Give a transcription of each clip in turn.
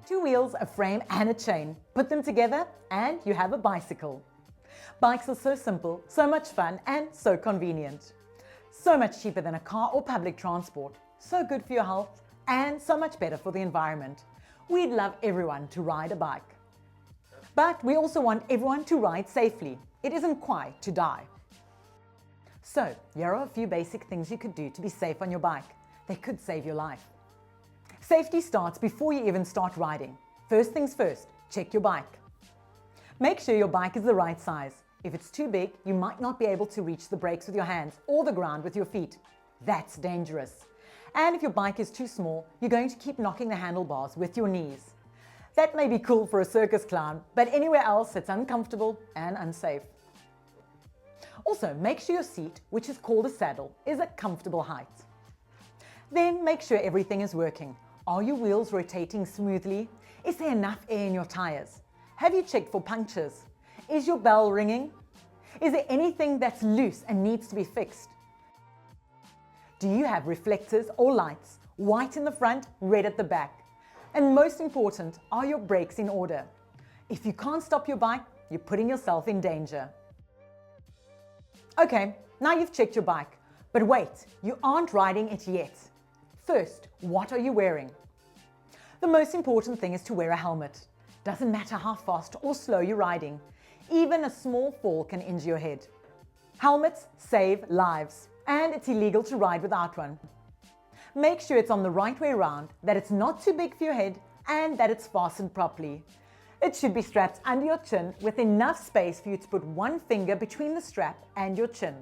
2 wheels, a frame and a chain. Put them together and you have a bicycle. Bikes are so simple, so much fun and so convenient. So much cheaper than a car or public transport. So good for your health and so much better for the environment. We'd love everyone to ride a bike. But we also want everyone to ride safely. It isn't quite to die. So here are a few basic things you could do to be safe on your bike. They could save your life. Safety starts before you even start riding. First things first, check your bike. Make sure your bike is the right size. If it's too big, you might not be able to reach the brakes with your hands or the ground with your feet. That's dangerous. And if your bike is too small, you're going to keep knocking the handlebars with your knees. That may be cool for a circus clown, but anywhere else it's uncomfortable and unsafe. Also, make sure your seat, which is called a saddle, is a comfortable height. Then make sure everything is working. Are your wheels rotating smoothly? Is there enough air in your tires? Have you checked for punctures? Is your bell ringing? Is there anything that's loose and needs to be fixed? Do you have reflectors or lights, white in the front, red at the back? And most important, are your brakes in order? If you can't stop your bike, you're putting yourself in danger. Okay, now you've checked your bike, but wait, you aren't riding it yet. First, what are you wearing? The most important thing is to wear a helmet. Doesn't matter how fast or slow you're riding. Even a small fall can injure your head. Helmets save lives, and it's illegal to ride without one. Make sure it's on the right way around, that it's not too big for your head, and that it's fastened properly. It should be strapped under your chin with enough space for you to put one finger between the strap and your chin.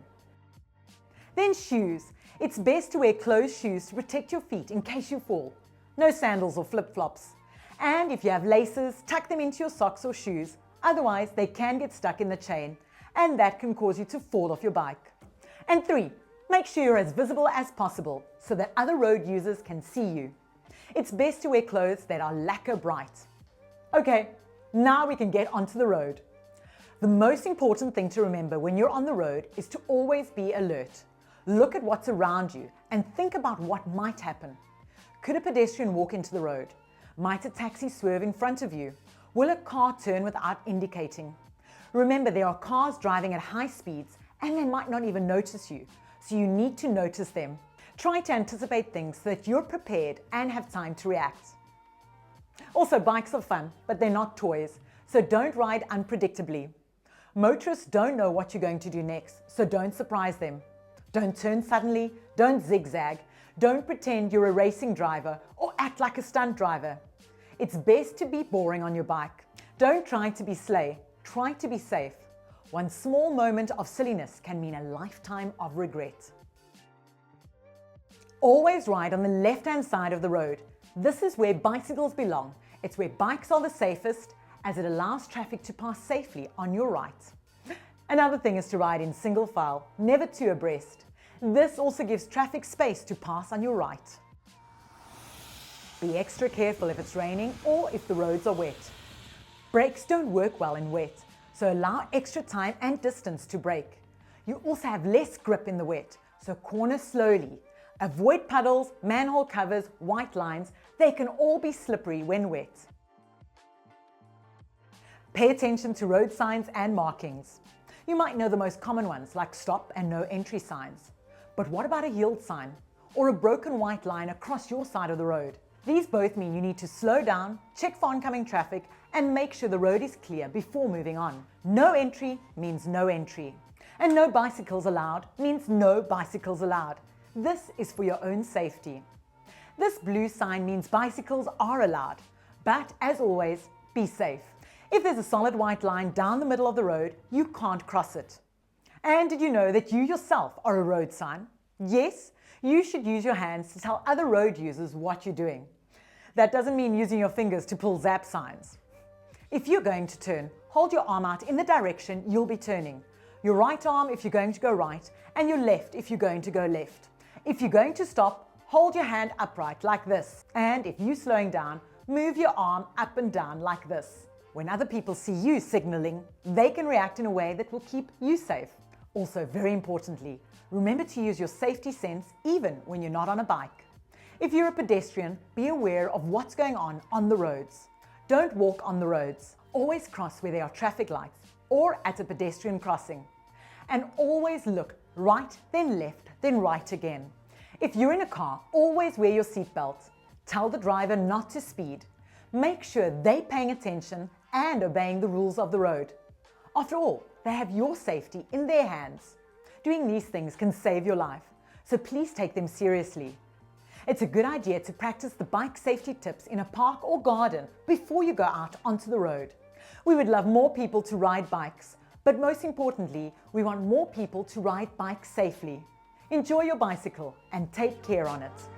Then shoes. It's best to wear closed shoes to protect your feet in case you fall. No sandals or flip-flops. And if you have laces, tuck them into your socks or shoes. Otherwise, they can get stuck in the chain, and that can cause you to fall off your bike. And 3, make sure you're as visible as possible so that other road users can see you. It's best to wear clothes that are lacquer bright. Okay, now we can get onto the road. The most important thing to remember when you're on the road is to always be alert. Look at what's around you and think about what might happen. Could a pedestrian walk into the road? Might a taxi swerve in front of you? Will a car turn without indicating? Remember, there are cars driving at high speeds and they might not even notice you, so you need to notice them. Try to anticipate things so that you're prepared and have time to react. Also, bikes are fun, but they're not toys, so don't ride unpredictably. Motorists don't know what you're going to do next, so don't surprise them. Don't turn suddenly, don't zigzag, don't pretend you're a racing driver or act like a stunt driver. It's best to be boring on your bike. Don't try to be slay, try to be safe. One small moment of silliness can mean a lifetime of regret. Always ride on the left-hand side of the road. This is where bicycles belong. It's where bikes are the safest, as it allows traffic to pass safely on your right. Another thing is to ride in single file, never two abreast. This also gives traffic space to pass on your right. Be extra careful if it's raining or if the roads are wet. Brakes don't work well in wet, so allow extra time and distance to brake. You also have less grip in the wet, so corner slowly. Avoid puddles, manhole covers, white lines. They can all be slippery when wet. Pay attention to road signs and markings. You might know the most common ones like stop and no entry signs. But what about a yield sign or a broken white line across your side of the road? These both mean you need to slow down, check for oncoming traffic, and make sure the road is clear before moving on. No entry means no entry. And no bicycles allowed means no bicycles allowed. This is for your own safety. This blue sign means bicycles are allowed, but as always, be safe. If there's a solid white line down the middle of the road, you can't cross it. And did you know that you yourself are a road sign? Yes, you should use your hands to tell other road users what you're doing. That doesn't mean using your fingers to pull zap signs. If you're going to turn, hold your arm out in the direction you'll be turning. Your right arm if you're going to go right, and your left if you're going to go left. If you're going to stop, hold your hand upright like this. And if you're slowing down, move your arm up and down like this. When other people see you signaling, they can react in a way that will keep you safe. Also, very importantly, remember to use your safety sense even when you're not on a bike. If you're a pedestrian, be aware of what's going on the roads. Don't walk on the roads. Always cross where there are traffic lights or at a pedestrian crossing. And always look right, then left, then right again. If you're in a car, always wear your seatbelt. Tell the driver not to speed. Make sure they're paying attention and obeying the rules of the road. After all, they have your safety in their hands. Doing these things can save your life, so please take them seriously. It's a good idea to practice the bike safety tips in a park or garden before you go out onto the road. We would love more people to ride bikes, but most importantly, we want more people to ride bikes safely. Enjoy your bicycle and take care on it.